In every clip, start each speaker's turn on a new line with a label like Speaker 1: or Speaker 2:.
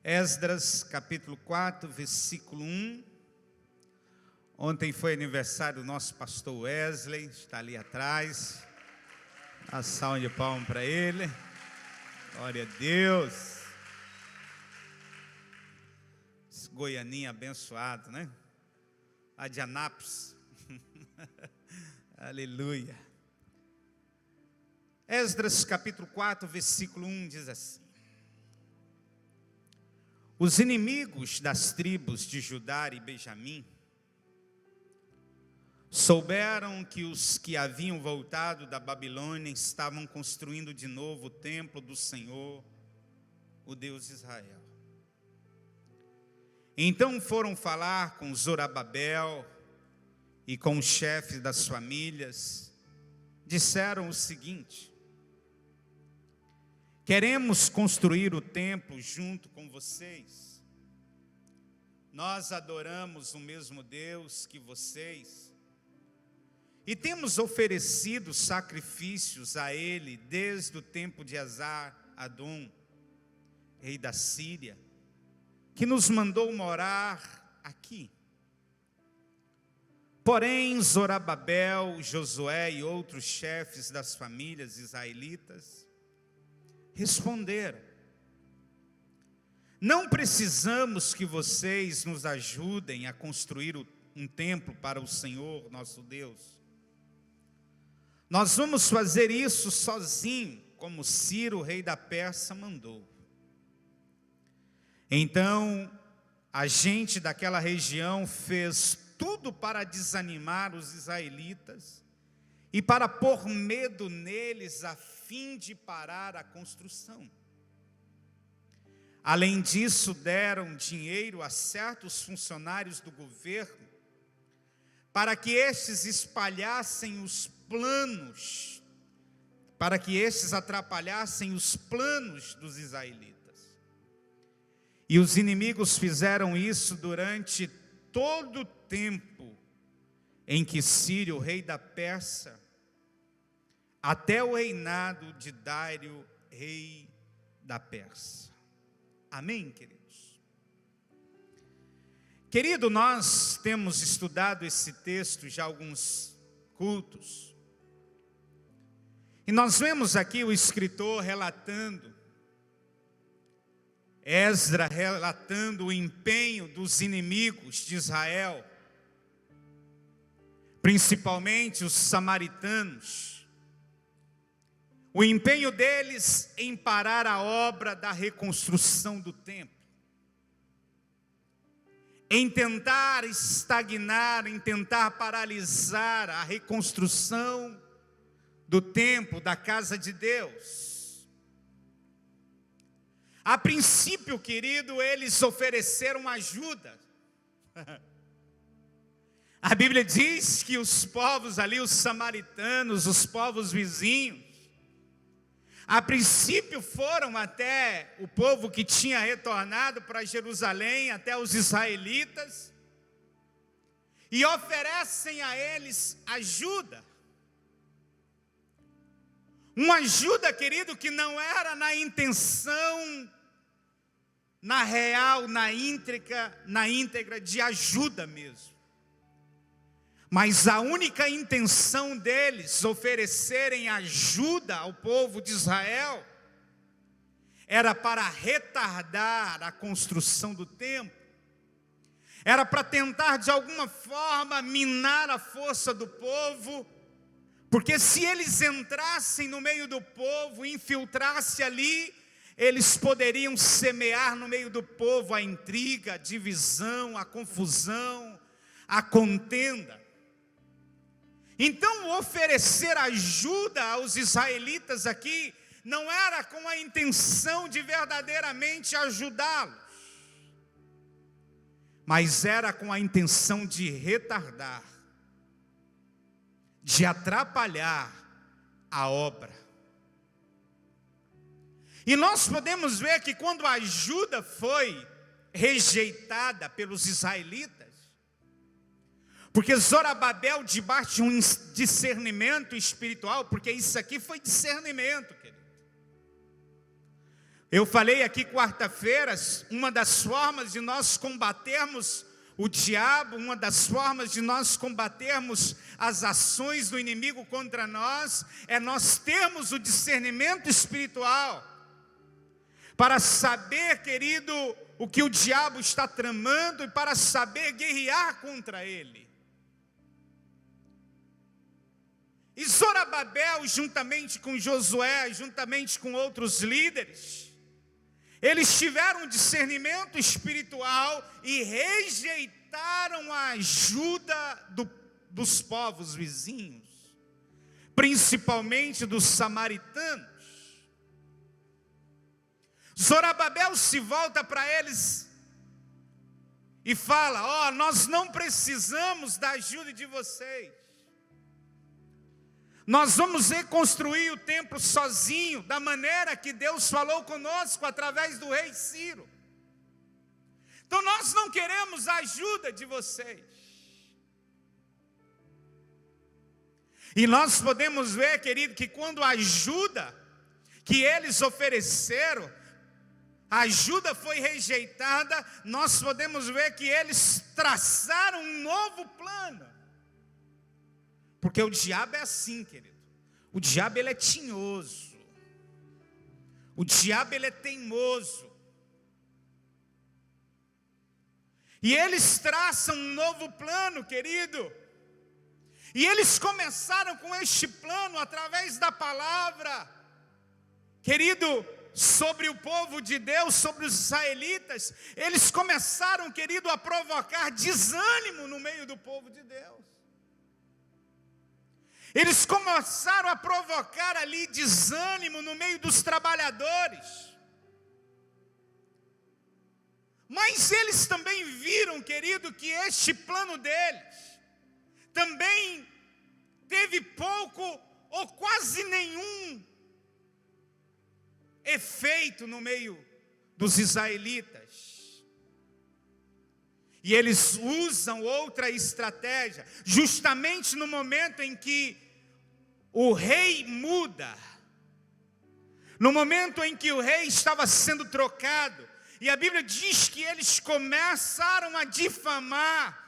Speaker 1: Esdras, capítulo 4, versículo 1. Ontem foi aniversário do nosso pastor Wesley, está ali atrás. A salva de palmas para ele. Glória a Deus. Esse goianinho abençoado, né? A de Anápolis. Aleluia. Esdras, capítulo 4, versículo 1 diz assim: os inimigos das tribos de Judá e Benjamim souberam que os que haviam voltado da Babilônia estavam construindo de novo o templo do Senhor, o Deus de Israel. Então foram falar com Zorobabel e com os chefes das famílias. Disseram o seguinte: queremos construir o templo junto com vocês. Nós adoramos o mesmo Deus que vocês e temos oferecido sacrifícios a Ele desde o tempo de Esar-Adom, rei da Síria, que nos mandou morar aqui. Porém, Zorobabel, Josué e outros chefes das famílias israelitas responderam: não precisamos que vocês nos ajudem a construir um templo para o Senhor nosso Deus. Nós vamos fazer isso sozinho, como Ciro, rei da Pérsia, mandou. Então, a gente daquela região fez tudo para desanimar os israelitas e para pôr medo neles a fim de parar a construção. Além disso, deram dinheiro a certos funcionários do governo para que estes espalhassem os planos, para que estes atrapalhassem os planos dos israelitas. E os inimigos fizeram isso durante todo o tempo em que Ciro, rei da Pérsia, até o reinado de Dário, rei da Pérsia. Amém, queridos? Querido, nós temos estudado esse texto já há alguns cultos. E nós vemos aqui o escritor relatando, Esdras relatando o empenho dos inimigos de Israel, principalmente os samaritanos, o empenho deles em parar a obra da reconstrução do templo, em tentar estagnar, em tentar paralisar a reconstrução do templo, da casa de Deus. A princípio, querido, eles ofereceram ajuda. A Bíblia diz que os povos ali, os samaritanos, os povos vizinhos, a princípio foram até o povo que tinha retornado para Jerusalém, até os israelitas, e oferecem a eles ajuda. Uma ajuda, querido, que não era na intenção, na real, na íntegra de ajuda mesmo. Mas a única intenção deles oferecerem ajuda ao povo de Israel era para retardar a construção do templo. Era para tentar de alguma forma minar a força do povo, porque se eles entrassem no meio do povo, infiltrassem ali, eles poderiam semear no meio do povo a intriga, a divisão, a confusão, a contenda. Então, oferecer ajuda aos israelitas aqui não era com a intenção de verdadeiramente ajudá-los, mas era com a intenção de retardar, de atrapalhar a obra. E nós podemos ver que quando a ajuda foi rejeitada pelos israelitas, porque Zorobabel, debaixo de um discernimento espiritual, porque isso aqui foi discernimento, querido. Eu falei aqui quarta-feira, uma das formas de nós combatermos o diabo, uma das formas de nós combatermos as ações do inimigo contra nós, é nós termos o discernimento espiritual, para saber, querido, o que o diabo está tramando e para saber guerrear contra ele. E Zorobabel, juntamente com Josué, juntamente com outros líderes, eles tiveram discernimento espiritual e rejeitaram a ajuda dos povos vizinhos, principalmente dos samaritanos. Zorobabel se volta para eles e fala: nós não precisamos da ajuda de vocês. Nós vamos reconstruir o templo sozinho, da maneira que Deus falou conosco através do rei Ciro. Então nós não queremos a ajuda de vocês. E nós podemos ver, querido, que quando a ajuda que eles ofereceram, a ajuda foi rejeitada, nós podemos ver que eles traçaram um novo plano. Porque o diabo é assim, querido. O diabo, ele é tinhoso. O diabo, ele é teimoso. E eles traçam um novo plano, querido. E eles começaram com este plano através da palavra, querido, sobre o povo de Deus, sobre os israelitas. Eles começaram, querido, a provocar desânimo no meio do povo de Deus. Eles começaram a provocar ali desânimo no meio dos trabalhadores. Mas eles também viram, querido, que este plano deles também teve pouco ou quase nenhum efeito no meio dos israelitas. E eles usam outra estratégia, justamente no momento em que o rei muda, no momento em que o rei estava sendo trocado, e a Bíblia diz que eles começaram a difamar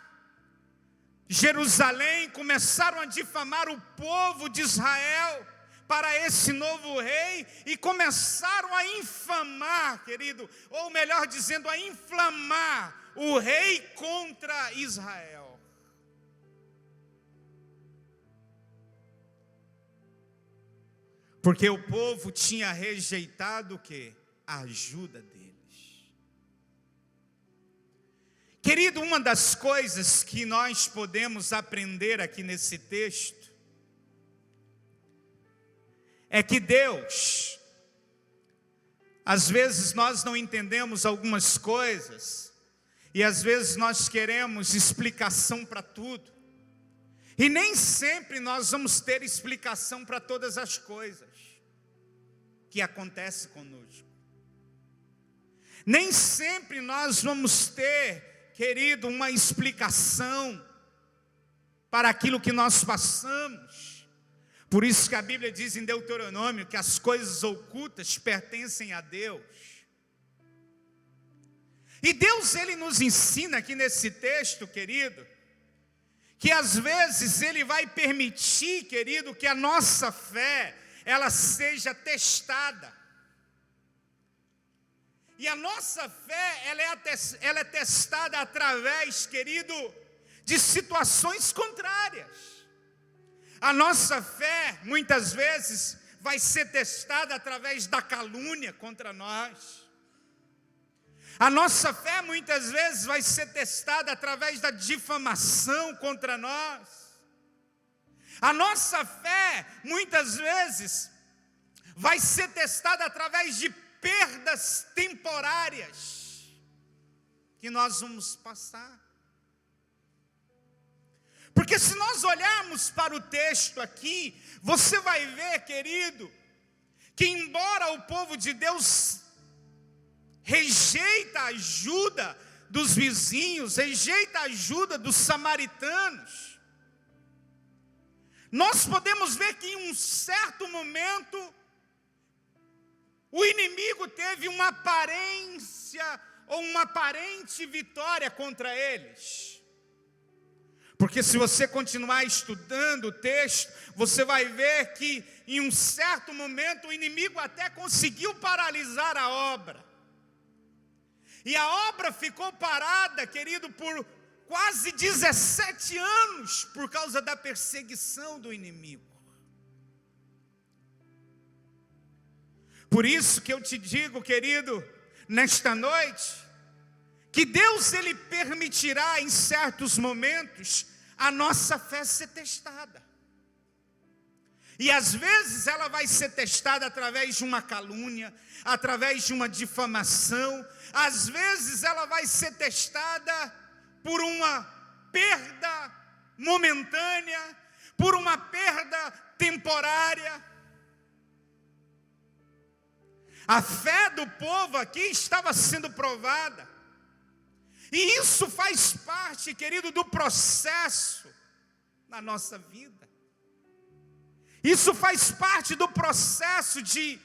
Speaker 1: Jerusalém, começaram a difamar o povo de Israel para esse novo rei, e começaram a infamar, querido, ou melhor dizendo, a inflamar o rei contra Israel. Porque o povo tinha rejeitado o quê? A ajuda deles. Querido, uma das coisas que nós podemos aprender aqui nesse texto é que Deus, às vezes nós não entendemos algumas coisas, e às vezes nós queremos explicação para tudo, e nem sempre nós vamos ter explicação para todas as coisas que acontecem conosco. Nem sempre nós vamos ter, querido, uma explicação para aquilo que nós passamos. Por isso que a Bíblia diz em Deuteronômio que as coisas ocultas pertencem a Deus. E Deus, Ele nos ensina aqui nesse texto, querido, que às vezes Ele vai permitir, querido, que a nossa fé, ela seja testada. E a nossa fé, ela é testada através, querido, de situações contrárias. A nossa fé, muitas vezes, vai ser testada através da calúnia contra nós. A nossa fé, muitas vezes, vai ser testada através da difamação contra nós. A nossa fé, muitas vezes, vai ser testada através de perdas temporárias que nós vamos passar. Porque se nós olharmos para o texto aqui, você vai ver, querido, que embora o povo de Deus rejeita a ajuda dos vizinhos, rejeita a ajuda dos samaritanos, nós podemos ver que em um certo momento, o inimigo teve uma aparência ou uma aparente vitória contra eles. Porque se você continuar estudando o texto, você vai ver que em um certo momento o inimigo até conseguiu paralisar a obra. E a obra ficou parada, querido, por quase 17 anos por causa da perseguição do inimigo. Por isso que eu te digo, querido, nesta noite, que Deus ele permitirá em certos momentos a nossa fé ser testada. E às vezes ela vai ser testada através de uma calúnia, através de uma difamação, às vezes ela vai ser testada por uma perda momentânea, por uma perda temporária. A fé do povo aqui estava sendo provada. E isso faz parte, querido, do processo na nossa vida. Isso faz parte do processo de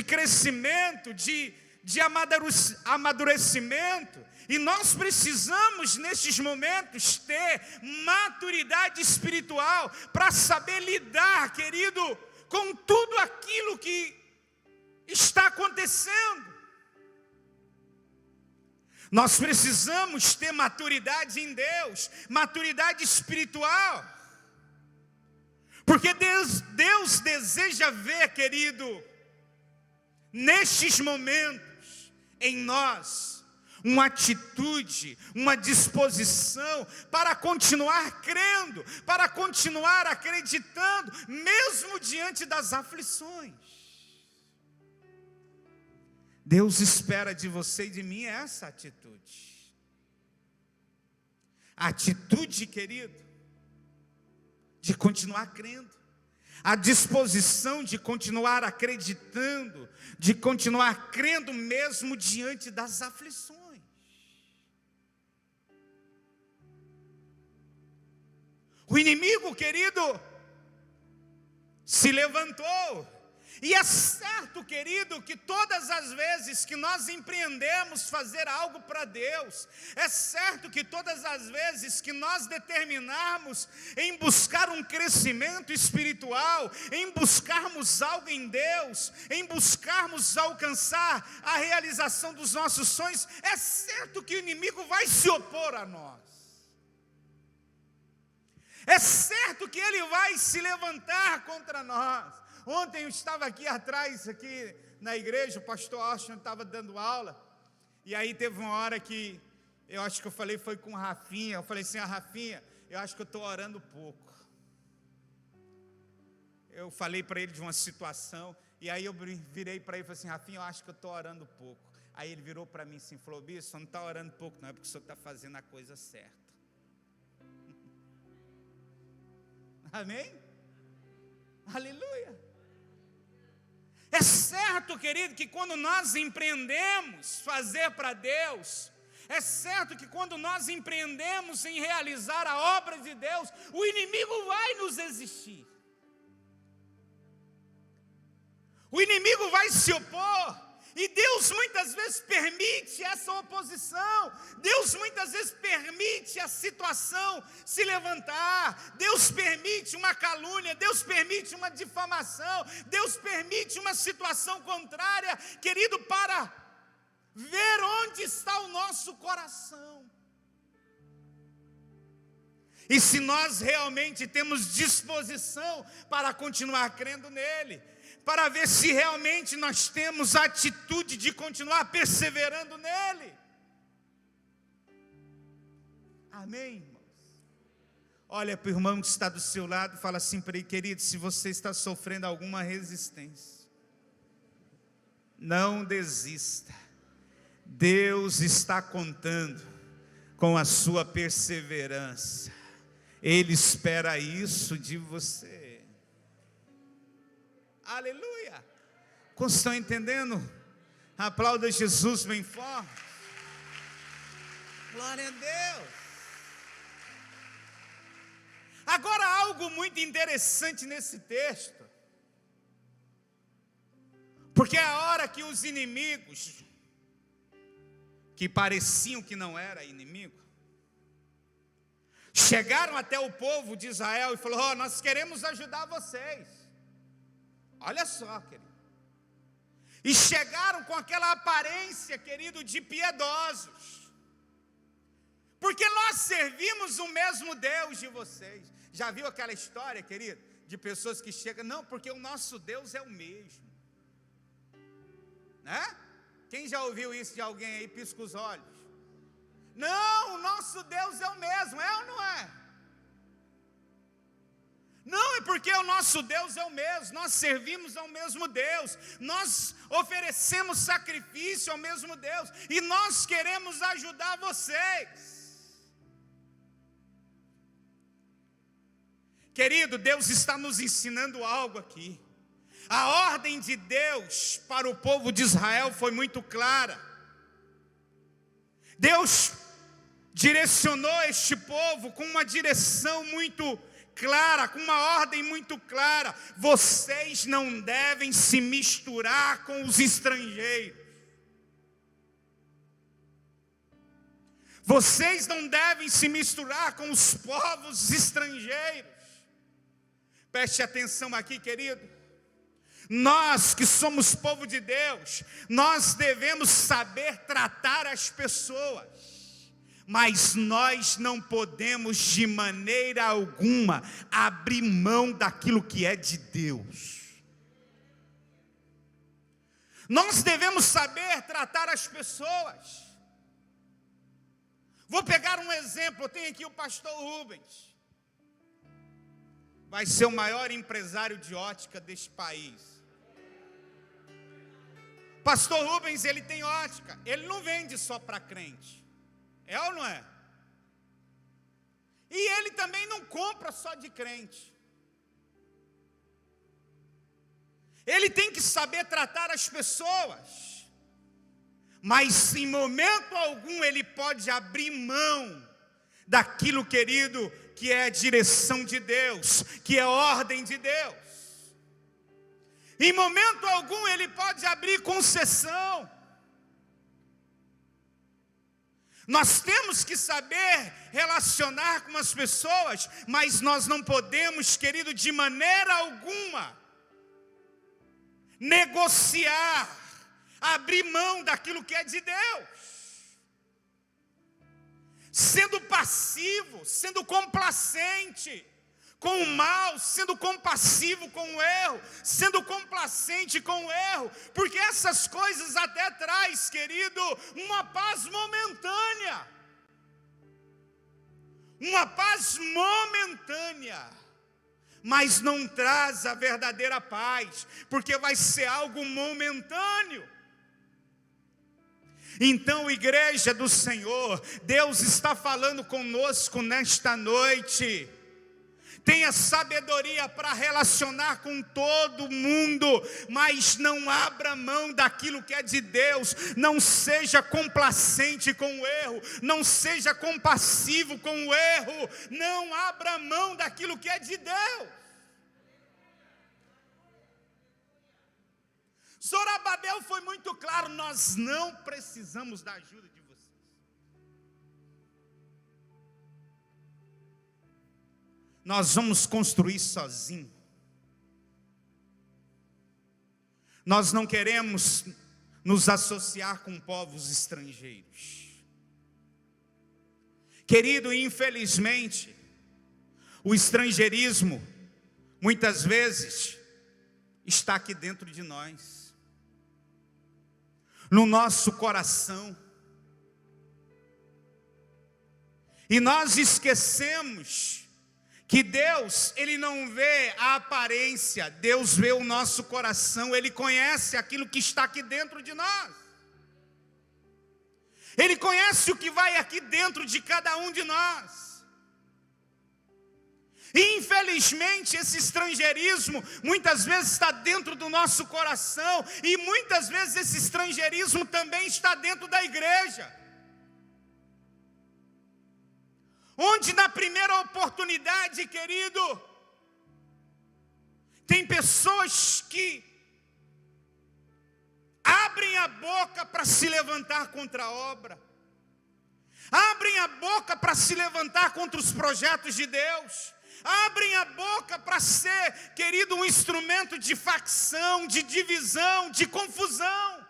Speaker 1: crescimento, de amadurecimento. E nós precisamos, nesses momentos, ter maturidade espiritual para saber lidar, querido, com tudo aquilo que está acontecendo. Nós precisamos ter maturidade em Deus, maturidade espiritual. Porque Deus deseja ver, querido, nestes momentos, em nós, uma atitude, uma disposição para continuar crendo, para continuar acreditando, mesmo diante das aflições. Deus espera de você e de mim essa atitude. A atitude, querido, de continuar crendo. A disposição de continuar acreditando, de continuar crendo mesmo diante das aflições. O inimigo, querido, se levantou. E é certo, querido, que todas as vezes que nós empreendemos fazer algo para Deus, é certo que todas as vezes que nós determinarmos em buscar um crescimento espiritual, em buscarmos algo em Deus, em buscarmos alcançar a realização dos nossos sonhos, é certo que o inimigo vai se opor a nós. É certo que ele vai se levantar contra nós. Ontem eu estava aqui atrás, aqui na igreja, o pastor Austin estava dando aula, e aí teve uma hora que, eu acho que eu falei, foi com o Rafinha, eu falei assim, Rafinha, eu acho que eu estou orando pouco. Eu falei para ele de uma situação, e aí eu virei para ele e falei assim, Rafinha, eu acho que eu estou orando pouco. Aí ele virou para mim assim, falou, Bispo, você não está orando pouco não, é porque o senhor está fazendo a coisa certa. Amém? Aleluia. É certo, querido, que quando nós empreendemos fazer para Deus, é certo que quando nós empreendemos em realizar a obra de Deus, o inimigo vai nos resistir. O inimigo vai se opor. E Deus muitas vezes permite essa oposição. Deus muitas vezes permite a situação se levantar. Deus permite uma calúnia. Deus permite uma difamação. Deus permite uma situação contrária, querido, para ver onde está o nosso coração. E se nós realmente temos disposição para continuar crendo nele, para ver se realmente nós temos a atitude de continuar perseverando nele. Amém, irmãos? Olha para o irmão que está do seu lado e fala assim para ele, querido, se você está sofrendo alguma resistência, não desista. Deus está contando com a sua perseverança. Ele espera isso de você. Aleluia. Como estão entendendo? Aplauda Jesus bem forte. Glória a Deus. Agora, algo muito interessante nesse texto. Porque a hora que os inimigos, que pareciam que não era inimigo, chegaram até o povo de Israel e falaram: nós queremos ajudar vocês. Olha só, querido. E chegaram com aquela aparência, querido, de piedosos. Porque nós servimos o mesmo Deus de vocês. Já viu aquela história, querido, de pessoas que chegam: não, porque o nosso Deus é o mesmo. Né? Quem já ouviu isso de alguém aí? Pisca os olhos. Não, o nosso Deus é o mesmo, é ou não é? Não, é porque o nosso Deus é o mesmo, nós servimos ao mesmo Deus, nós oferecemos sacrifício ao mesmo Deus, e nós queremos ajudar vocês. Querido, Deus está nos ensinando algo aqui. A ordem de Deus para o povo de Israel foi muito clara. Deus direcionou este povo com uma direção muito clara, com uma ordem muito clara: vocês não devem se misturar com os estrangeiros. Vocês não devem se misturar com os povos estrangeiros. Preste atenção aqui, querido. Nós que somos povo de Deus, nós devemos saber tratar as pessoas, mas nós não podemos de maneira alguma abrir mão daquilo que é de Deus. Nós devemos saber tratar as pessoas. Vou pegar um exemplo, eu tenho aqui o pastor Rubens. Vai ser o maior empresário de ótica deste país. Pastor Rubens, ele tem ótica, ele não vende só para crente, é ou não é? E ele também não compra só de crente. Ele tem que saber tratar as pessoas, mas em momento algum ele pode abrir mão daquilo, querido, que é a direção de Deus, que é a ordem de Deus. Em momento algum ele pode abrir concessão. Nós temos que saber relacionar com as pessoas, mas nós não podemos, querido, de maneira alguma negociar, abrir mão daquilo que é de Deus, sendo passivo, sendo complacente com o mal, sendo compassivo com o erro, sendo complacente com o erro, porque essas coisas até traz, querido, uma paz momentânea. Uma paz momentânea, mas não traz a verdadeira paz, porque vai ser algo momentâneo. Então, igreja do Senhor, Deus está falando conosco nesta noite. Tenha sabedoria para relacionar com todo mundo, mas não abra mão daquilo que é de Deus. Não seja complacente com o erro, não seja compassivo com o erro. Não abra mão daquilo que é de Deus. Zorobabel foi muito claro: nós não precisamos da ajuda de vocês. Nós vamos construir sozinho. Nós não queremos nos associar com povos estrangeiros. Querido, infelizmente, o estrangeirismo, muitas vezes, está aqui dentro de nós, no nosso coração. E nós esquecemos que Deus, Ele não vê a aparência, Deus vê o nosso coração, Ele conhece aquilo que está aqui dentro de nós. Ele conhece o que vai aqui dentro de cada um de nós. E infelizmente esse estrangeirismo muitas vezes está dentro do nosso coração, e muitas vezes esse estrangeirismo também está dentro da igreja. Onde na primeira oportunidade, querido, tem pessoas que abrem a boca para se levantar contra a obra, abrem a boca para se levantar contra os projetos de Deus, abrem a boca para ser, querido, um instrumento de facção, de divisão, de confusão.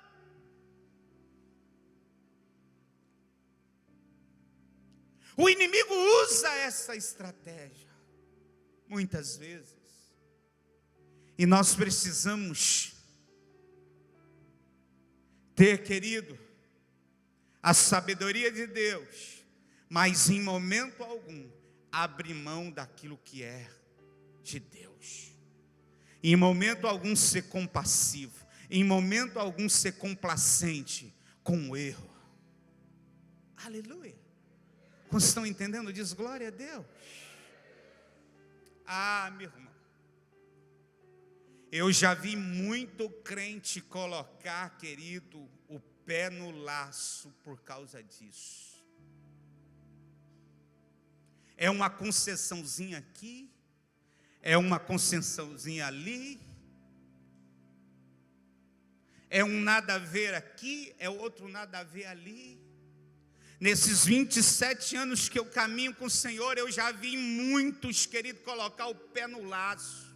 Speaker 1: O inimigo usa essa estratégia, muitas vezes, e nós precisamos ter, querido, a sabedoria de Deus, mas em momento algum, abrir mão daquilo que é de Deus. Em momento algum ser compassivo, em momento algum ser complacente com o erro. Aleluia. Vocês estão entendendo? Diz glória a Deus. Ah, meu irmão, eu já vi muito crente colocar, querido, o pé no laço por causa disso. É uma concessãozinha aqui, é uma concessãozinha ali, é um nada a ver aqui, é outro nada a ver ali. Nesses 27 anos que eu caminho com o Senhor, eu já vi muitos, querido, colocar o pé no laço.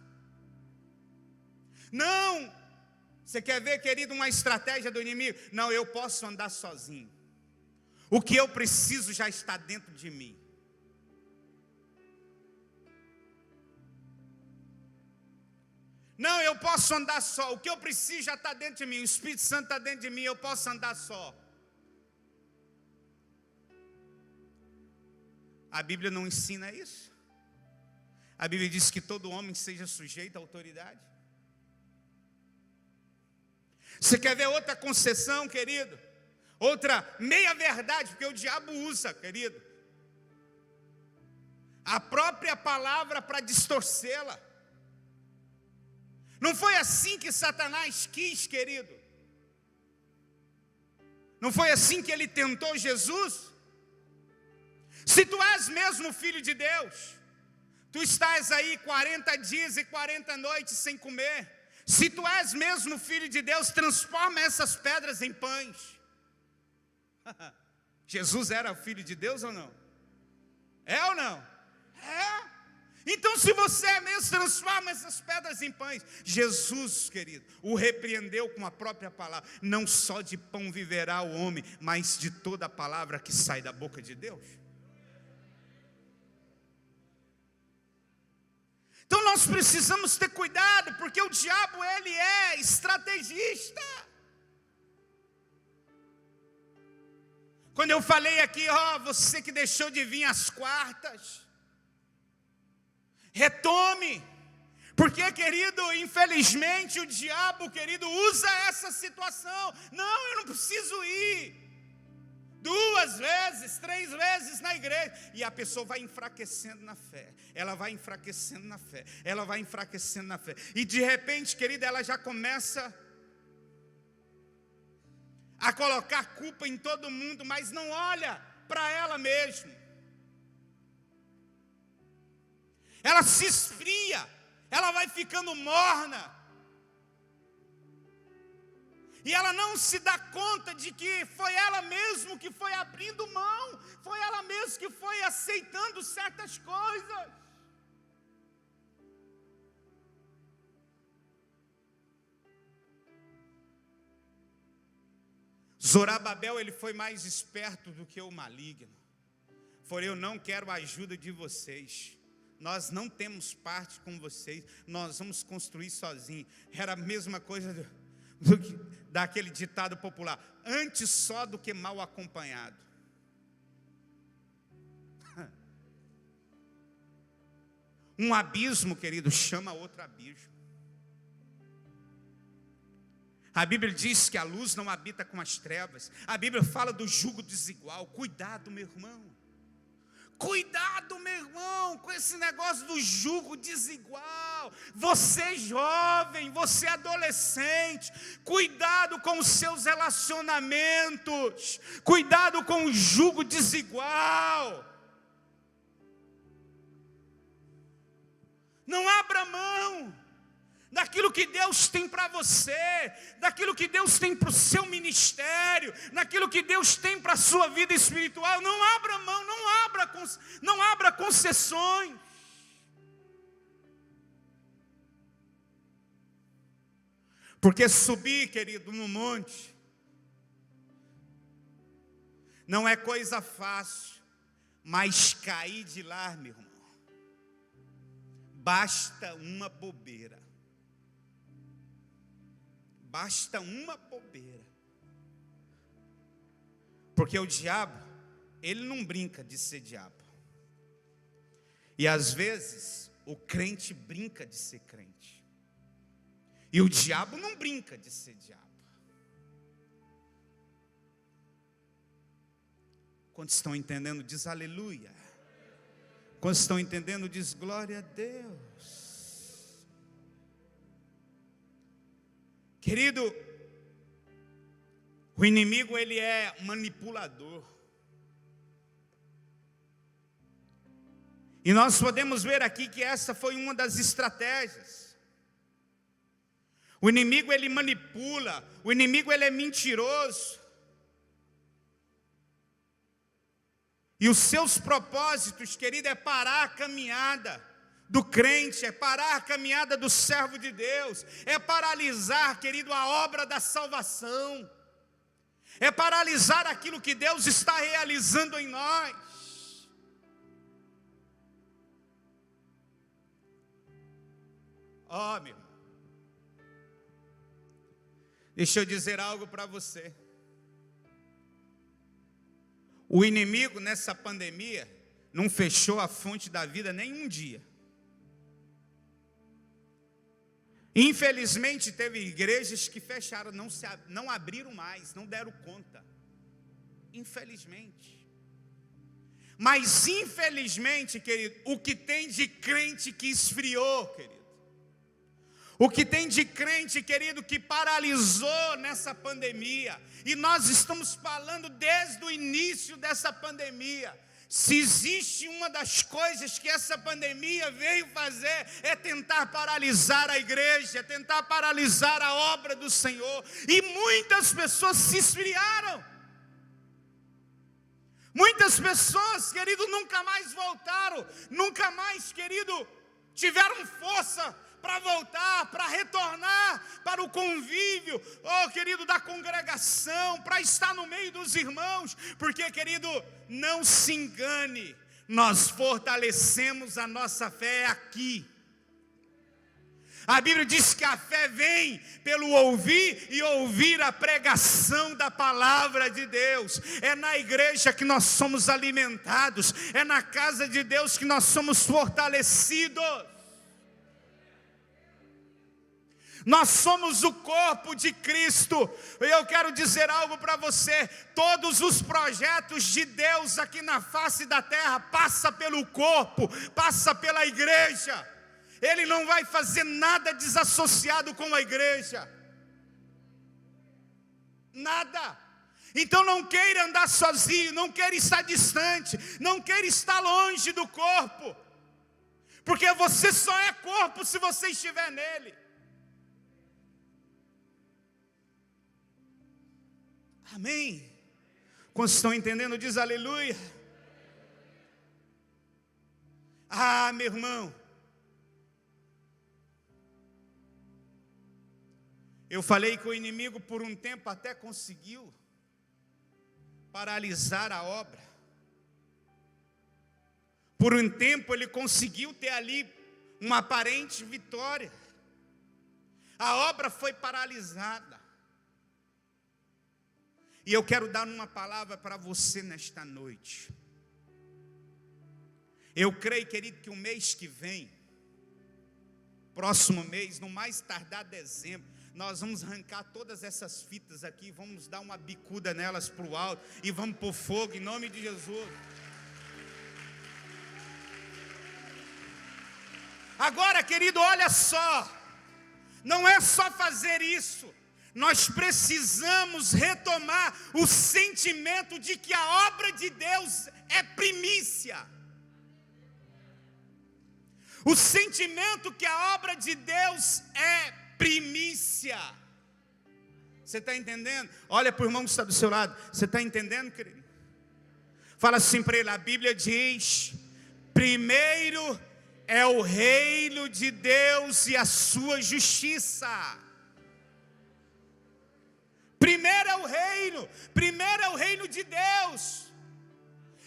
Speaker 1: Não, você quer ver, querido, uma estratégia do inimigo? Não, eu posso andar sozinho. O que eu preciso já está dentro de mim. Não, eu posso andar só. O que eu preciso já está dentro de mim. O Espírito Santo está dentro de mim, eu posso andar só. A Bíblia não ensina isso. A Bíblia diz que todo homem seja sujeito à autoridade. Você quer ver outra concessão, querido? Outra meia verdade, porque o diabo usa, querido, a própria palavra para distorcê-la. Não foi assim que Satanás quis, querido? Não foi assim que ele tentou Jesus? Se tu és mesmo filho de Deus, tu estás aí 40 dias e 40 noites sem comer. Se tu és mesmo filho de Deus, transforma essas pedras em pães. Jesus era filho de Deus ou não? É ou não? É. Então, se você é mesmo, transforma essas pedras em pães. Jesus, querido, o repreendeu com a própria palavra. Não só de pão viverá o homem, mas de toda a palavra que sai da boca de Deus. Então nós precisamos ter cuidado, porque o diabo, ele é estrategista. Quando eu falei aqui, você que deixou de vir às quartas, retome, porque, querido, infelizmente o diabo, querido, usa essa situação. Não, eu não preciso ir 2 vezes, 3 vezes na igreja, e a pessoa vai enfraquecendo na fé, ela vai enfraquecendo na fé, ela vai enfraquecendo na fé, e de repente, querida, ela já começa a colocar culpa em todo mundo, mas não olha para ela mesma. Ela se esfria, ela vai ficando morna, e ela não se dá conta de que foi ela mesma que foi abrindo mão, foi ela mesma que foi aceitando certas coisas. Zorobabel, ele foi mais esperto do que o maligno. Porém, eu não quero a ajuda de vocês. Nós não temos parte com vocês, nós vamos construir sozinhos. Era a mesma coisa daquele ditado popular: antes só do que mal acompanhado. Um abismo, querido, chama outro abismo. A Bíblia diz que a luz não habita com as trevas. A Bíblia fala do jugo desigual. Cuidado, meu irmão. Cuidado, meu irmão, com esse negócio do jugo desigual. Você jovem, você adolescente, cuidado com os seus relacionamentos. Cuidado com o jugo desigual. Não abra mão. daquilo que Deus tem para você, daquilo que Deus tem para o seu ministério, daquilo que Deus tem para a sua vida espiritual. Não abra mão, não abra concessões. Porque subir, querido, no monte não é coisa fácil, mas cair de lá, meu irmão, basta uma bobeira. Basta uma bobeira. Porque o diabo, ele não brinca de ser diabo. E às vezes, o crente brinca de ser crente. E o diabo não brinca de ser diabo. Quantos estão entendendo, diz aleluia. Quantos estão entendendo, diz glória a Deus. Querido, o inimigo, ele é manipulador. E nós podemos ver aqui que essa foi uma das estratégias. O inimigo, ele manipula, o inimigo, ele é mentiroso. E os seus propósitos, querido, é parar a caminhada do crente, é parar a caminhada do servo de Deus, é paralisar, querido, a obra da salvação, é paralisar aquilo que Deus está realizando em nós. Ó, meu irmão, deixa eu dizer algo para você. O inimigo nessa pandemia não fechou a fonte da vida nem um dia. Infelizmente teve igrejas que fecharam, não abriram mais, não deram conta. Infelizmente. Mas infelizmente, querido, o que tem de crente que esfriou, querido. O que tem de crente, querido, que paralisou nessa pandemia. E nós estamos falando desde o início dessa pandemia. Se existe uma das coisas que essa pandemia veio fazer, é tentar paralisar a igreja, é tentar paralisar a obra do Senhor. E muitas pessoas se esfriaram. Muitas pessoas, querido, nunca mais voltaram. Nunca mais, querido, tiveram força para voltar, para retornar para o convívio, querido, da congregação, para estar no meio dos irmãos, porque, querido, não se engane, nós fortalecemos a nossa fé aqui. A Bíblia diz que a fé vem pelo ouvir e ouvir a pregação da palavra de Deus. É na igreja que nós somos alimentados, é na casa de Deus que nós somos fortalecidos. Nós somos o corpo de Cristo. E eu quero dizer algo para você. Todos os projetos de Deus aqui na face da terra passa pelo corpo, passa pela igreja. Ele não vai fazer nada desassociado com a igreja. Nada. Então não queira andar sozinho, não queira estar distante, não queira estar longe do corpo. Porque você só é corpo se você estiver nele. Amém? Quantos estão entendendo? Diz aleluia. Ah, meu irmão, eu falei que o inimigo por um tempo até conseguiu paralisar a obra. Por um tempo ele conseguiu ter ali uma aparente vitória. A obra foi paralisada. E eu quero dar uma palavra para você nesta noite. Eu creio, querido, que o mês que vem, próximo mês, no mais tardar dezembro, nós vamos arrancar todas essas fitas aqui, vamos dar uma bicuda nelas para o alto e vamos pôr fogo em nome de Jesus. Agora, querido, olha só, não é só fazer isso. Nós precisamos retomar o sentimento de que a obra de Deus é primícia. O sentimento que a obra de Deus é primícia. Você está entendendo? Olha para o irmão que está do seu lado. Você está entendendo, querido? Fala assim para ele, a Bíblia diz: primeiro é o reino de Deus e a sua justiça. Primeiro é o reino de Deus.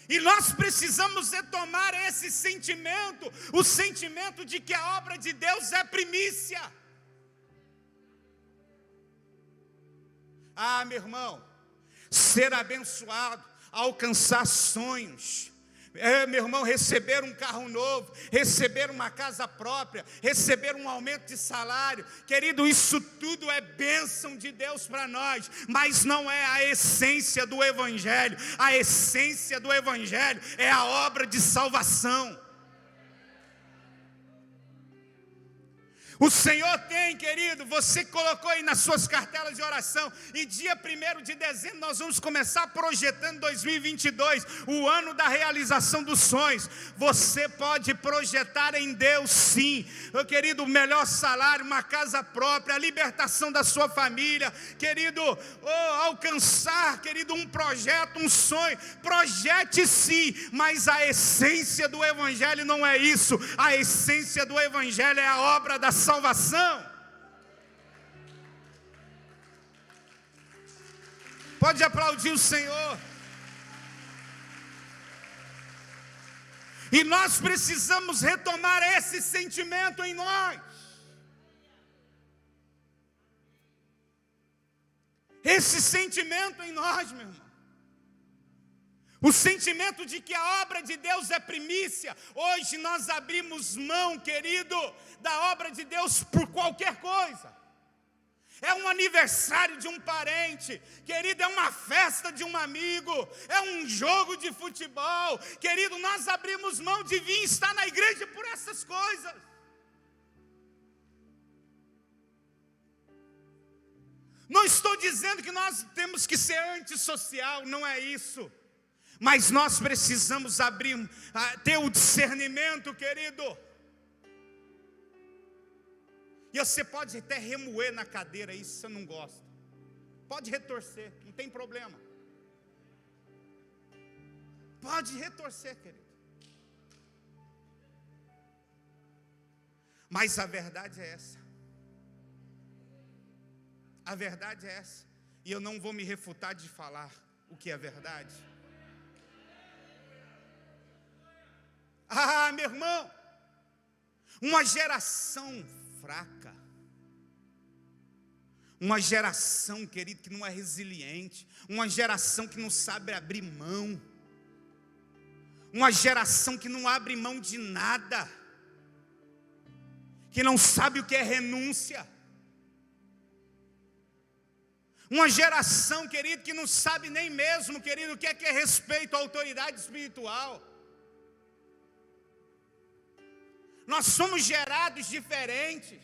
Speaker 1: E nós precisamos retomar esse sentimento, o sentimento de que a obra de Deus é primícia. Ah, meu irmão, ser abençoado, alcançar sonhos, meu irmão, receber um carro novo, receber uma casa própria, receber um aumento de salário, querido, isso tudo é bênção de Deus para nós, mas não é a essência do Evangelho. A essência do Evangelho é a obra de salvação. O Senhor tem, querido, você colocou aí nas suas cartelas de oração, e dia 1º de dezembro nós vamos começar projetando 2022, o ano da realização dos sonhos. Você pode projetar em Deus sim, meu querido, o melhor salário, uma casa própria, a libertação da sua família, querido, alcançar, querido, um projeto, um sonho. Projete sim, mas a essência do Evangelho não é isso. A essência do Evangelho é a obra da salvação. Pode aplaudir o Senhor. E nós precisamos retomar esse sentimento em nós. Esse sentimento em nós, meu irmão. O sentimento de que a obra de Deus é primícia. Hoje nós abrimos mão, querido, da obra de Deus por qualquer coisa. É um aniversário de um parente, querido, é uma festa de um amigo, é um jogo de futebol. Querido, nós abrimos mão de vir estar na igreja por essas coisas. Não estou dizendo que nós temos que ser antissocial, não é isso. Mas nós precisamos ter o discernimento, querido. E você pode até remoer na cadeira isso se você não gosta. Pode retorcer, não tem problema. Pode retorcer, querido. Mas a verdade é essa. A verdade é essa. E eu não vou me refutar de falar o que é verdade. Ah, meu irmão, uma geração fraca, uma geração, querido, que não é resiliente, uma geração que não sabe abrir mão, uma geração que não abre mão de nada, que não sabe o que é renúncia, uma geração, querido, que não sabe nem mesmo, querido, o que é respeito à autoridade espiritual. Nós somos gerados diferentes.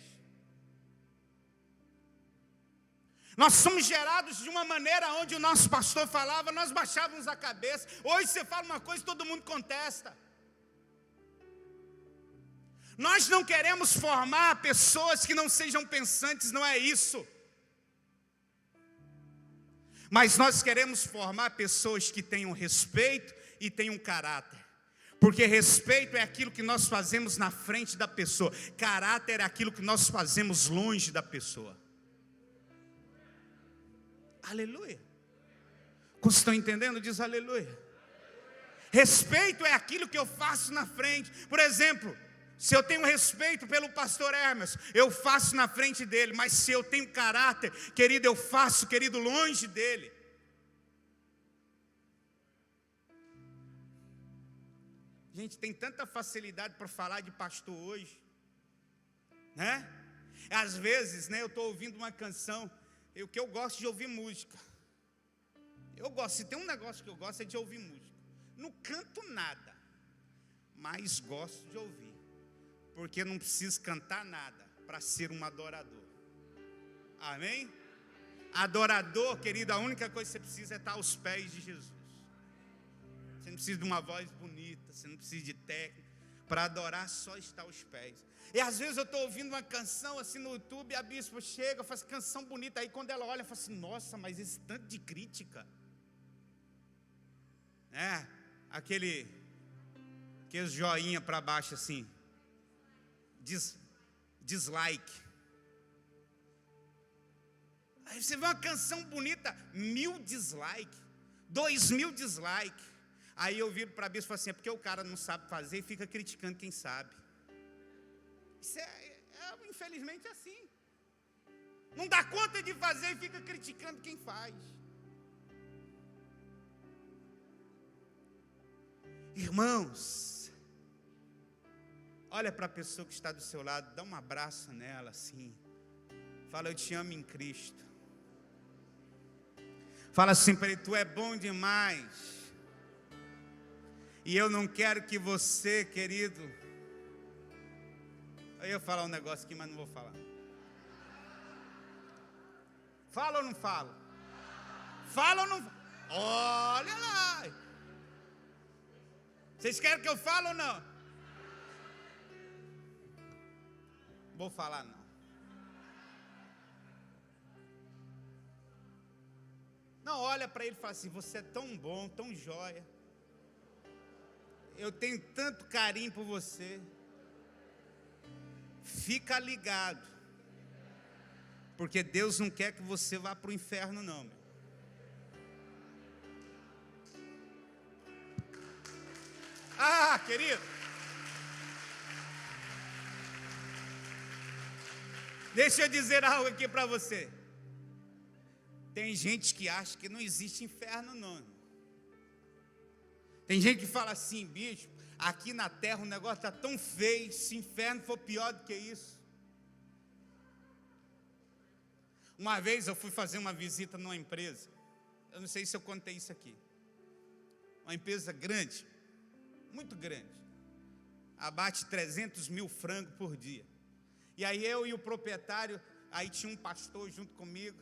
Speaker 1: Nós somos gerados de uma maneira onde o nosso pastor falava, nós baixávamos a cabeça. Hoje você fala uma coisa e todo mundo contesta. Nós não queremos formar pessoas que não sejam pensantes, não é isso. Mas nós queremos formar pessoas que tenham respeito e tenham caráter. Porque respeito é aquilo que nós fazemos na frente da pessoa. Caráter é aquilo que nós fazemos longe da pessoa. Aleluia. Vocês estão entendendo? Diz aleluia. Respeito é aquilo que eu faço na frente. Por exemplo, se eu tenho respeito pelo pastor Hermes, eu faço na frente dele. Mas se eu tenho caráter, querido, eu faço, querido, longe dele. Gente, tem tanta facilidade para falar de pastor hoje, né? Às vezes, né, eu estou ouvindo uma canção, que eu gosto de ouvir música. Eu gosto, se tem um negócio que eu gosto é de ouvir música. Não canto nada, mas gosto de ouvir, porque não preciso cantar nada para ser um adorador. Amém? Adorador, querido, a única coisa que você precisa é estar aos pés de Jesus. Você não precisa de uma voz bonita, você não precisa de técnica. para adorar só está aos pés. E às vezes eu estou ouvindo uma canção assim no YouTube, e a bispa chega, faz canção bonita, aí quando ela olha, fala assim, nossa, mas esse tanto de crítica. Aquele joinha para baixo assim, dislike. Aí você vê uma canção bonita, 1000 dislike, 2000 dislike. Aí eu viro para a bispa e falo assim, é porque o cara não sabe fazer e fica criticando quem sabe. Isso infelizmente é assim. Não dá conta de fazer e fica criticando quem faz. Irmãos, olha para a pessoa que está do seu lado, dá um abraço nela assim. Fala, eu te amo em Cristo. Fala assim para ele, tu é bom demais. E eu não quero que você, querido... Eu ia falar um negócio aqui, mas não vou falar. Fala ou não fala? Fala ou não fala? Olha lá. Vocês querem que eu fale ou não? Vou falar não. Não, olha para ele e fala assim, você é tão bom, tão jóia. Eu tenho tanto carinho por você. Fica ligado. Porque Deus não quer que você vá para o inferno não, meu. Ah, querido. Deixa eu dizer algo aqui para você. Tem gente que acha que não existe inferno não. Tem gente que fala assim, bicho, aqui na terra o negócio está tão feio, se o inferno for pior do que isso. Uma vez eu fui fazer uma visita numa empresa, eu não sei se eu contei isso aqui, uma empresa grande, muito grande, abate 300 mil frangos por dia. E aí eu e o proprietário, aí tinha um pastor junto comigo,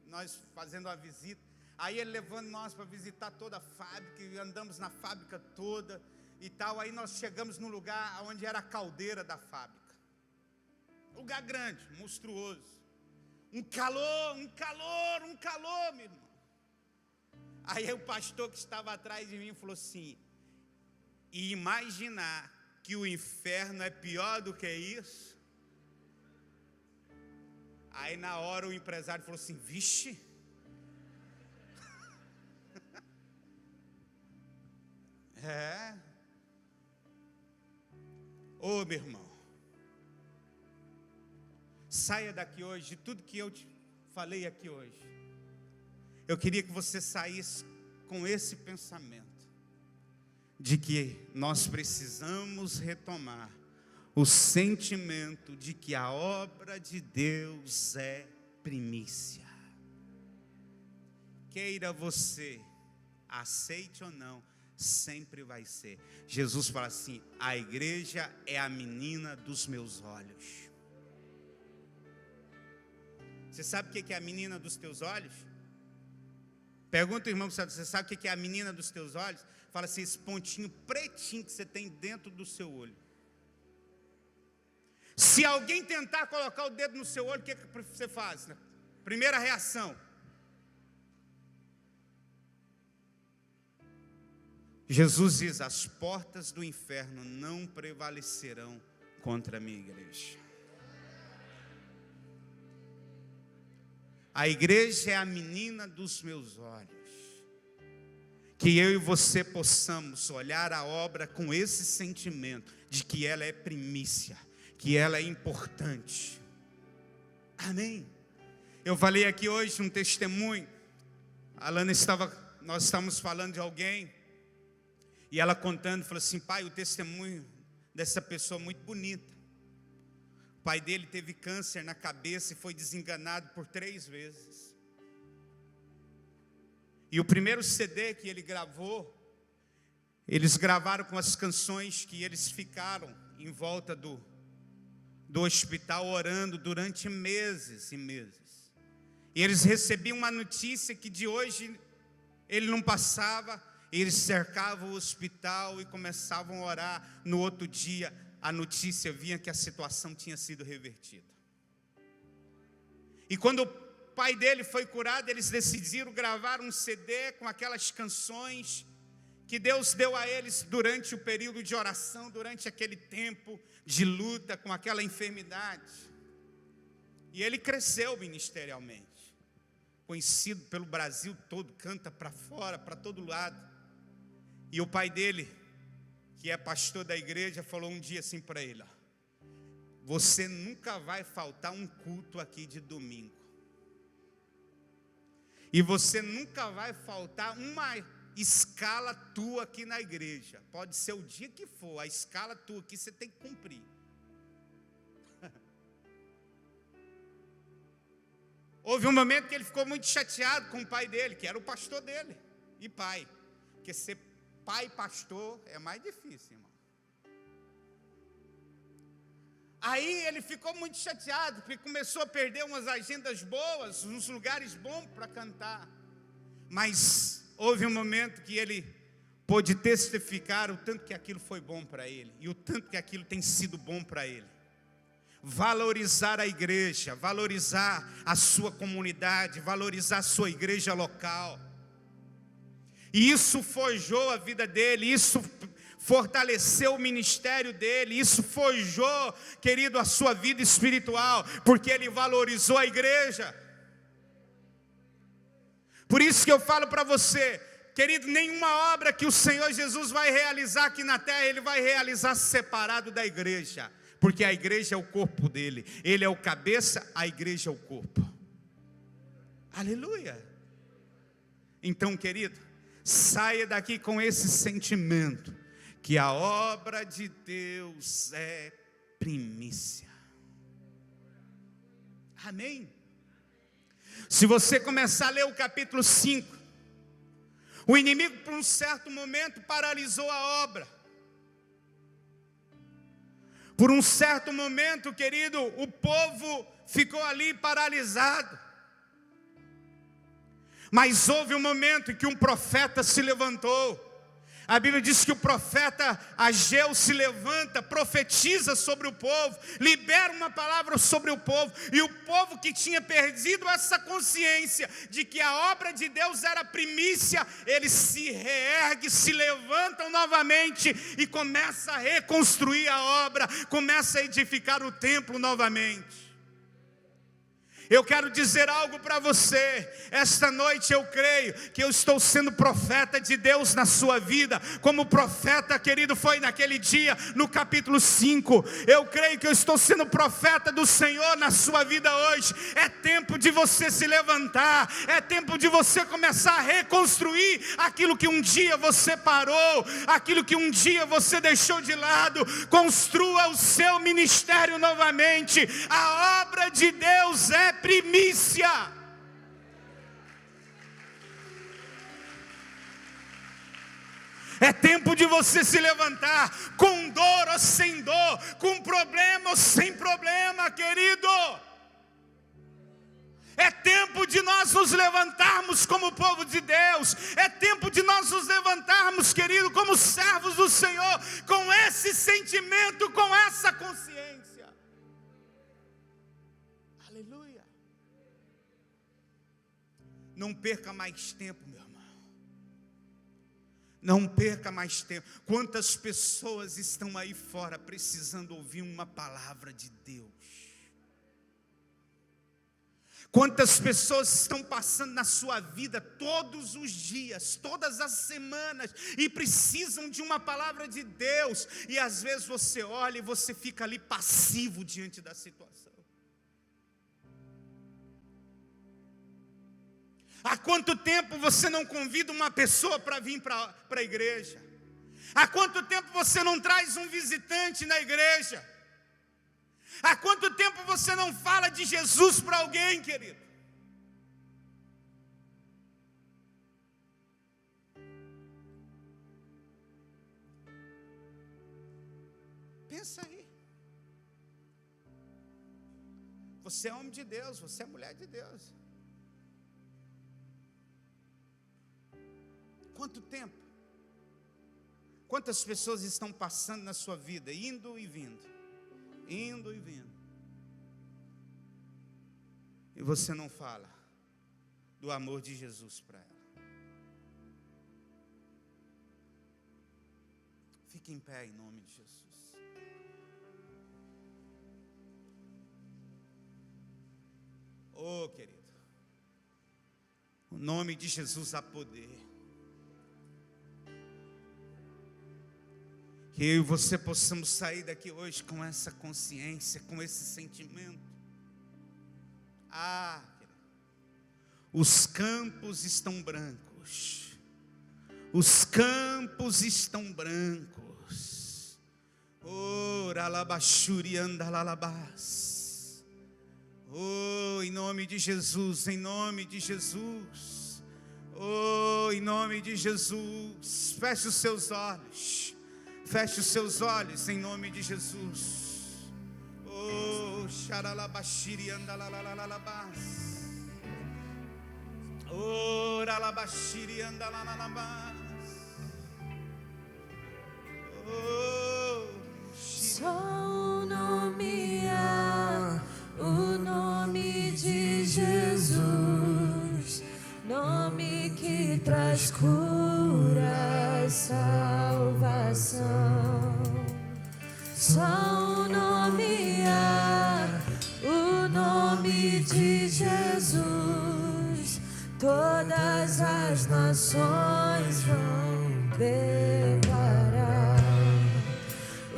Speaker 1: nós fazendo uma visita, aí ele levando nós para visitar toda a fábrica, e andamos na fábrica toda e tal, aí nós chegamos no lugar onde era a caldeira da fábrica, lugar grande, monstruoso, um calor, meu irmão. Aí o pastor que estava atrás de mim falou assim, e imaginar que o inferno é pior do que isso? Aí na hora o empresário falou assim, vixe. Ô meu irmão, saia daqui hoje, de tudo que eu te falei aqui hoje, eu queria que você saísse com esse pensamento, de que nós precisamos retomar o sentimento de que a obra de Deus é primícia. Queira você, aceite ou não, sempre vai ser. Jesus fala assim, a igreja é a menina dos meus olhos. Você sabe o que é a menina dos teus olhos? Pergunta o irmão, você sabe o que é a menina dos teus olhos? Fala assim, esse pontinho pretinho que você tem dentro do seu olho. Se alguém tentar colocar o dedo no seu olho, o que você faz? Primeira reação. Jesus diz, as portas do inferno não prevalecerão contra a minha igreja. A igreja é a menina dos meus olhos. Que eu e você possamos olhar a obra com esse sentimento de que ela é primícia, que ela é importante. Amém. Eu falei aqui hoje um testemunho. Nós estávamos falando de alguém, e ela contando, falou assim, pai, o testemunho dessa pessoa é muito bonita. O pai dele teve câncer na cabeça e foi desenganado por 3 vezes. E o primeiro CD que ele gravou, eles gravaram com as canções que eles ficaram em volta do hospital orando durante meses e meses. E eles recebiam uma notícia que de hoje ele não passava, Eles cercavam o hospital e começavam a orar. No outro dia, a notícia vinha que a situação tinha sido revertida. E quando o pai dele foi curado, eles decidiram gravar um CD com aquelas canções que Deus deu a eles durante o período de oração, durante aquele tempo de luta com aquela enfermidade. E ele cresceu ministerialmente, conhecido pelo Brasil todo, canta para fora, para todo lado. E o pai dele, que é pastor da igreja, falou um dia assim para ele: você nunca vai faltar um culto aqui de domingo. E você nunca vai faltar uma escala tua aqui na igreja. Pode ser o dia que for, a escala tua aqui você tem que cumprir. Houve um momento que ele ficou muito chateado com o pai dele, que era o pastor dele, e pai. Porque ser pai e pastor é mais difícil, irmão. Aí ele ficou muito chateado, porque começou a perder umas agendas boas, uns lugares bons para cantar. Mas houve um momento que ele pôde testificar o tanto que aquilo foi bom para ele, e o tanto que aquilo tem sido bom para ele. Valorizar a igreja, valorizar a sua comunidade, valorizar a sua igreja local. E isso forjou a vida dele, isso fortaleceu o ministério dele, isso forjou, querido, a sua vida espiritual, porque ele valorizou a igreja. Por isso que eu falo para você, querido, nenhuma obra que o Senhor Jesus vai realizar aqui na terra, Ele vai realizar separado da igreja, porque a igreja é o corpo dele, Ele é o cabeça, a igreja é o corpo. Aleluia. Então, querido, saia daqui com esse sentimento, que a obra de Deus é primícia. Amém? Se você começar a ler o capítulo 5, o inimigo por um certo momento paralisou a obra. Por um certo momento, querido, o povo ficou ali paralisado. Mas houve um momento em que um profeta se levantou. A Bíblia diz que o profeta Ageu se levanta, profetiza sobre o povo, libera uma palavra sobre o povo. E o povo que tinha perdido essa consciência de que a obra de Deus era primícia, eles se reerguem, se levantam novamente e começam a reconstruir a obra, começam a edificar o templo novamente. Eu quero dizer algo para você, esta noite eu creio que eu estou sendo profeta de Deus na sua vida, como o profeta, querido, foi naquele dia, no capítulo 5, eu creio que eu estou sendo profeta do Senhor na sua vida hoje. É tempo de você se levantar, é tempo de você começar a reconstruir aquilo que um dia você parou, aquilo que um dia você deixou de lado. Construa o seu ministério novamente, a obra de Deus é primícia. É tempo de você se levantar, com dor ou sem dor, com problema ou sem problema, querido. É tempo de nós nos levantarmos como povo de Deus. É tempo de nós nos levantarmos, querido, como servos do Senhor, com esse sentimento, com essa consciência. Aleluia. Não perca mais tempo, meu irmão. Não perca mais tempo. Quantas pessoas estão aí fora precisando ouvir uma palavra de Deus? Quantas pessoas estão passando na sua vida todos os dias, todas as semanas, e precisam de uma palavra de Deus, e às vezes você olha e você fica ali passivo diante da situação. Há quanto tempo você não convida uma pessoa para vir para a igreja? Há quanto tempo você não traz um visitante na igreja? Há quanto tempo você não fala de Jesus para alguém, querido? Pensa aí. Você é homem de Deus, você é mulher de Deus. Quanto tempo Quantas pessoas estão passando na sua vida, indo e vindo, indo e vindo, e você não fala do amor de Jesus para ela? Fique em pé em nome de Jesus. Oh, querido, o nome de Jesus há poder. Que eu e você possamos sair daqui hoje com essa consciência, com esse sentimento. Ah, querido, os campos estão brancos. Os campos estão brancos. Oh, ralabachuri andalalabás. Oh, em nome de Jesus, em nome de Jesus. Oh, em nome de Jesus. Feche os seus olhos. Feche os seus olhos em nome de Jesus. Oh, xaralabachiri andalalalabás. Oh, ralabachiri andalalabás. Oh,
Speaker 2: só nomear o nome de Jesus, nome que traz cura, salvação. Só nomear o nome de Jesus, todas as nações vão declarar.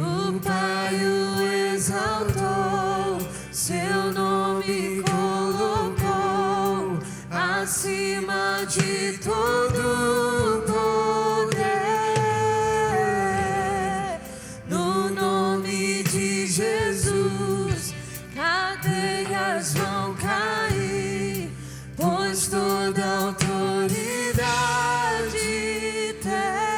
Speaker 2: O Pai o exaltou, seu nome colocou acima de todo poder. No nome de Jesus, cadeias vão cair, pois toda autoridade tem.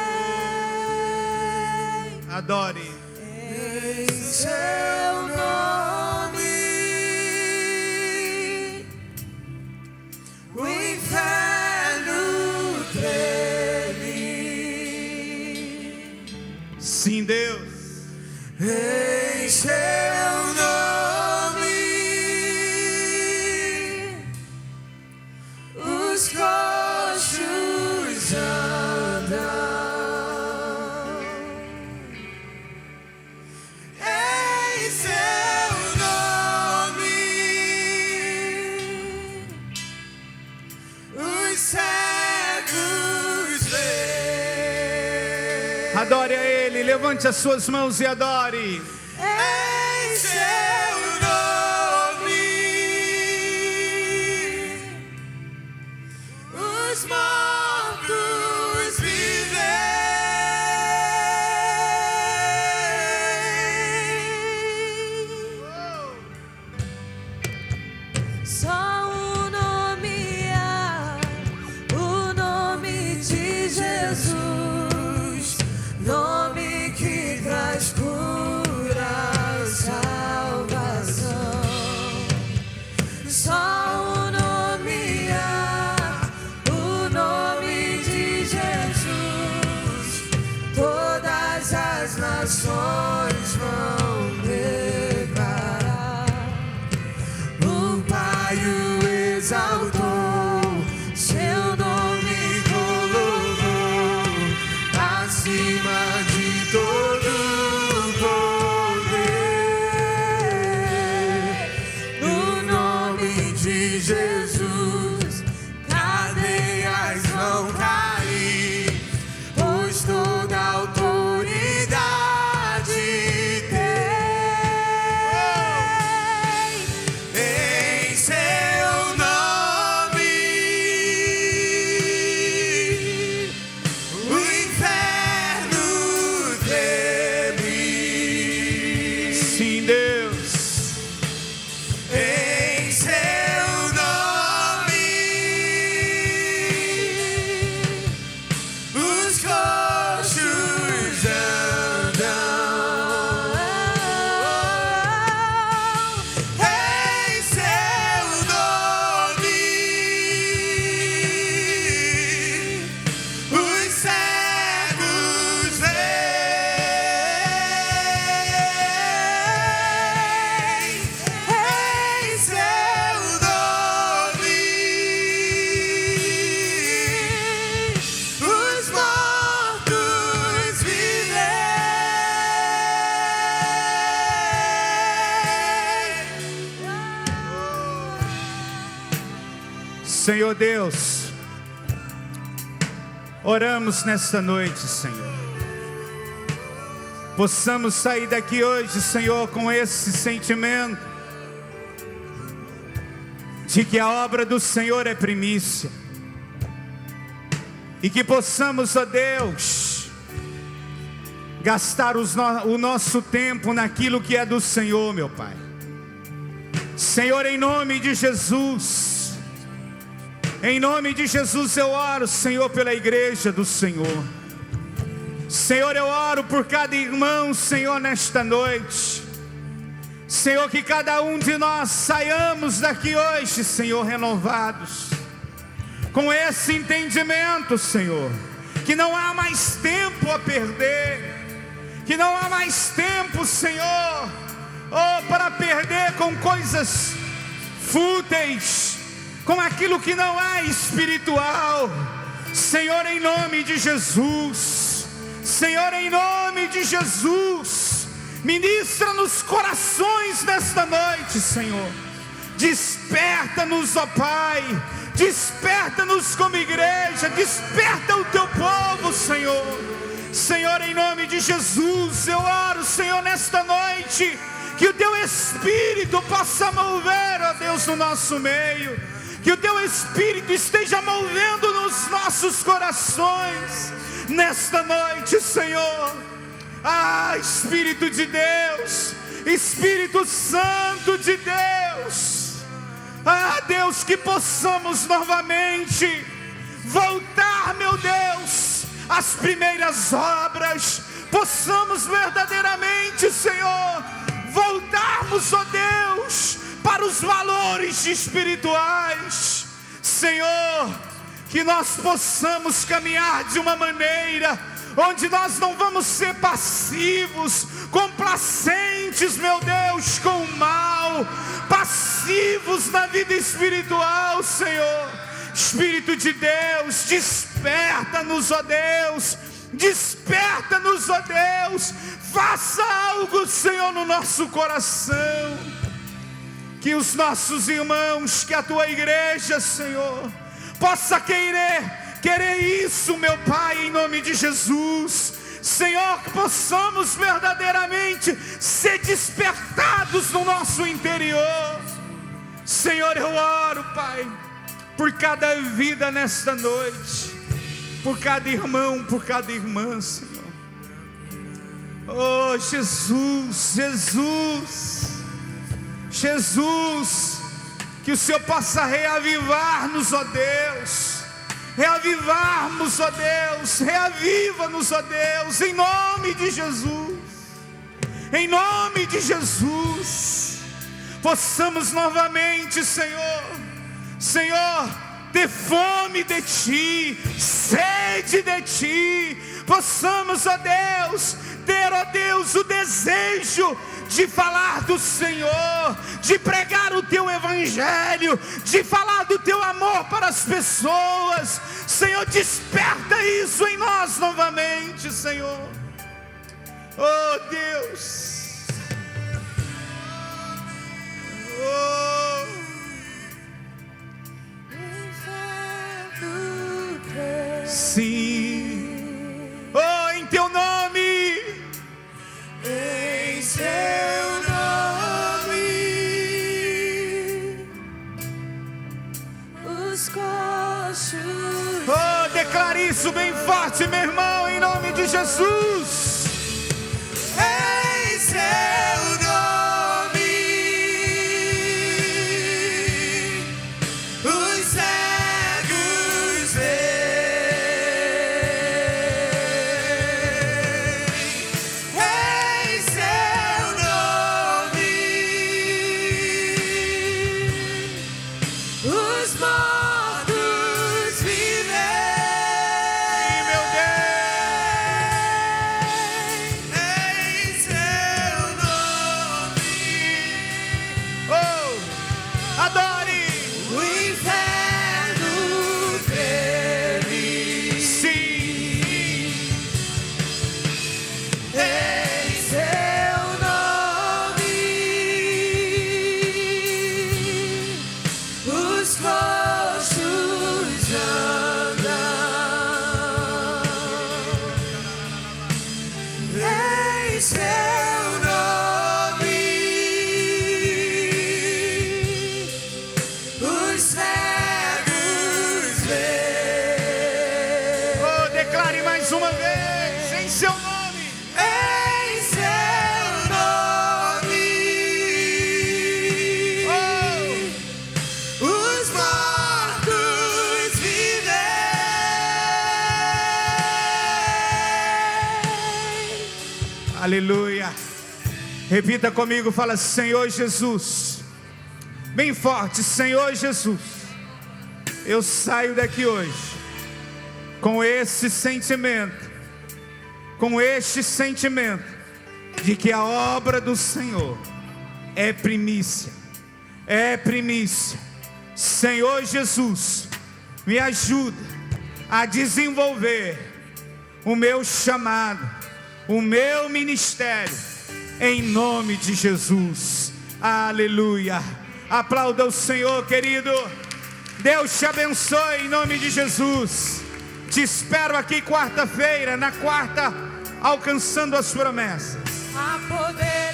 Speaker 1: adore.
Speaker 2: Em seu nome, o inferno treme.
Speaker 1: Sim, Deus.
Speaker 2: Em seu nome, os coxos andam. Em seu nome, os cegos veem.
Speaker 1: Adore a Ele, levante as suas mãos e adore.
Speaker 2: Em seu nome, os mortos vivem. Só o nome o nome de Jesus, nome que traz cura, salvação. Só o nome de Jesus, todas as nações vão declarar. O Pai o exaltou, seu nome colocou acima de todo poder. No nome de Jesus, cadeias vão cair, pois toda autoridade tem. Em seu nome, o inferno
Speaker 1: Senhor Deus, oramos nesta noite, Senhor. Possamos sair daqui hoje, Senhor, com esse sentimento de que a obra do Senhor é primícia. E que possamos, ó Deus, gastar o nosso tempo naquilo que é do Senhor, meu Pai. Senhor, em nome de Jesus, em nome de Jesus eu oro, Senhor, pela igreja do Senhor. Senhor, eu oro por cada irmão, Senhor, nesta noite. Senhor, que cada um de nós saiamos daqui hoje, Senhor, renovados, com esse entendimento, Senhor, que não há mais tempo a perder, que não há mais tempo, Senhor, para perder com coisas fúteis, com aquilo que não é espiritual. Senhor, em nome de Jesus, Senhor, em nome de Jesus, ministra nos corações nesta noite, Senhor. Desperta-nos, ó Pai, desperta-nos como igreja, desperta o teu povo, Senhor. Senhor, em nome de Jesus, eu oro, Senhor, nesta noite, que o teu Espírito possa mover, ó Deus, no nosso meio, que o teu Espírito esteja movendo nos nossos corações, nesta noite, Senhor. Ah, Espírito de Deus, Espírito Santo de Deus, ah, Deus, que possamos novamente voltar, meu Deus, às primeiras obras, possamos verdadeiramente, Senhor, voltarmos, ó Deus, para os valores espirituais, Senhor, que nós possamos caminhar de uma maneira onde nós não vamos ser passivos, complacentes, meu Deus, com o mal, passivos na vida espiritual, Senhor. Espírito de Deus, desperta-nos, ó Deus, desperta-nos, ó Deus, faça algo, Senhor, no nosso coração, que os nossos irmãos, que a tua igreja, Senhor, possa querer isso, meu Pai, em nome de Jesus. Senhor, que possamos verdadeiramente ser despertados no nosso interior. Senhor, eu oro, Pai, por cada vida nesta noite, por cada irmão, por cada irmã, Senhor. Oh, Jesus, Jesus, Jesus, que o Senhor possa reavivar-nos, ó Deus, reavivarmos, ó Deus, reaviva-nos, ó Deus, em nome de Jesus, em nome de Jesus, possamos novamente, Senhor, ter fome de Ti, sede de Ti, possamos, ó Deus, ter, ó Deus, o desejo de falar do Senhor, de pregar o Teu Evangelho, de falar do Teu amor para as pessoas. Senhor, desperta isso em nós novamente, Senhor. Oh Deus, oh, sim, oh, em Teu nome, em Seu nome, os coxos. Oh, declare isso bem forte, meu irmão, em nome de Jesus. Em Seu nome, os cegos veem. Em Seu nome, os mortos vivem. Meu Deus,
Speaker 2: em seu nome, os cegos veem.
Speaker 1: Oh, declare mais uma vez, em seu nome.
Speaker 2: Em seu nome, os mortos vivem.
Speaker 1: Aleluia. Repita comigo, fala: Senhor Jesus. Bem forte: Senhor Jesus. Eu saio daqui hoje com esse sentimento, de que a obra do Senhor é primícia, Senhor Jesus, me ajuda a desenvolver o meu chamado, o meu ministério, em nome de Jesus. Aleluia. Aplauda o Senhor, querido. Deus te abençoe em nome de Jesus. Te espero aqui quarta-feira, na quarta, alcançando as promessas.
Speaker 2: A poder